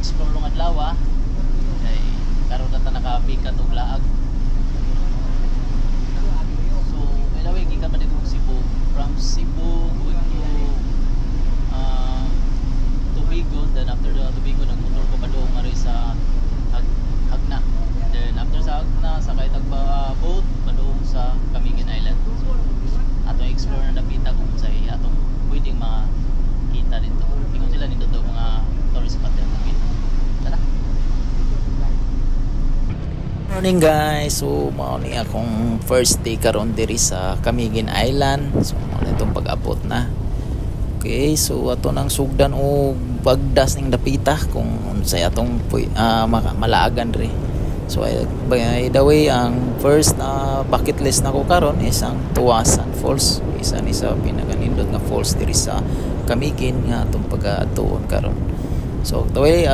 explore ng adlaw kay karon na ta nakabikat og laag. So anyway gikan man dito Cebu, from Cebu going to Tubigon, then after the Tubigon nagmotor ko padung ari sa Hagna, then after sa Hagna sakay tagba boat padung sa Camiguin Island. So atong explore na dapita kung say atong pwedeng makita dito. Ingon sila dito mga tourist spot din. Tara. Morning guys. So mao ni akong first day karon diri sa Camiguin Island. So mao na itong pag-abot na. Okay, so ato nang sugdan og pagdas ning dapita kung unsay atong malaagan diri. So by the way, ang first bucket list nako karon is ang Tuasan Falls. Isa ni sa pinakanindot nga falls diri sa Camiguin nga atong pag-atuon karon. So the way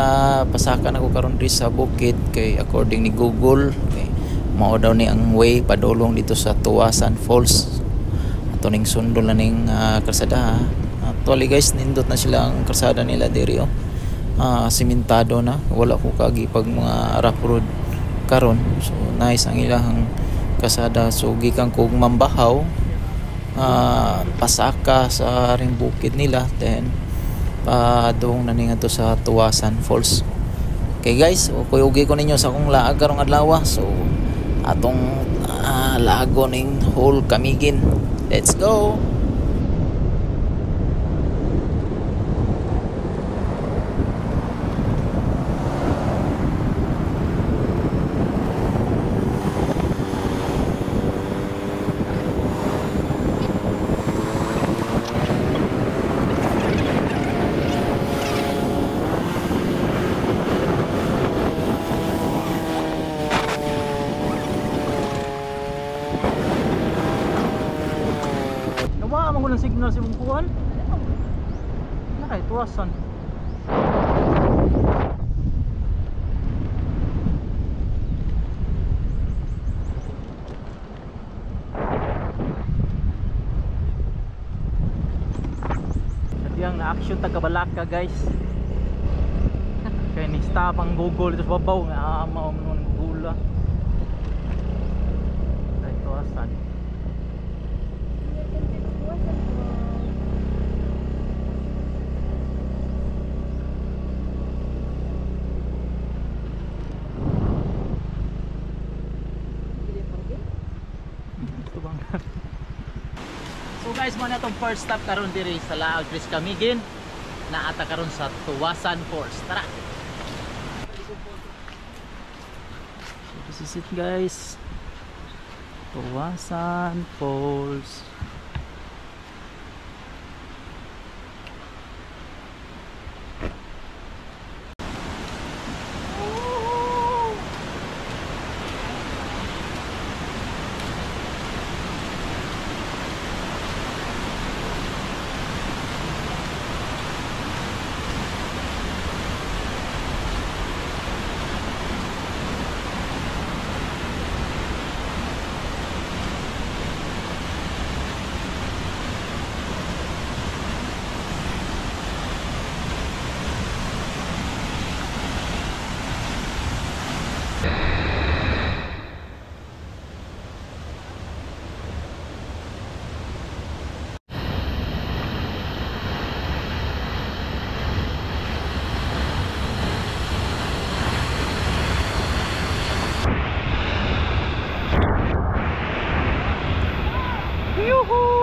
pasaka nako karon diri sa bukid kay according ni Google, okay, mao daw ni ang way padulong dito sa Tuasan Falls. Ato ning sundol na ning kalsada. Actually guys, nindot na sila ang kalsada nila diri simentado na, wala ko kagi pag mga rough road karon. So nice ang ilang kalsada. So gikan kog Mambahaw pasaka sa ring bukid nila, then padung na ning ato sa Tuasan Falls. Okay guys, kuyugi ko ninyo sa akong laag karong adlaw. So atong laago ning whole Camiguin. Let's go. Nawa man ko ng signal sa imong kuan. Nakay Tuasan. Sadyang na-action taga-Balaka guys. Kaya ni-stop ang Google dito sa babaw nga mao man gula. Ay Tuasan. So guys, mo na itong first stop karon diri sa Laag Chris Camiguin na ata karon sa Tuasan Falls. Tara. So this is it guys. Tuasan Falls. Yoo-hoo!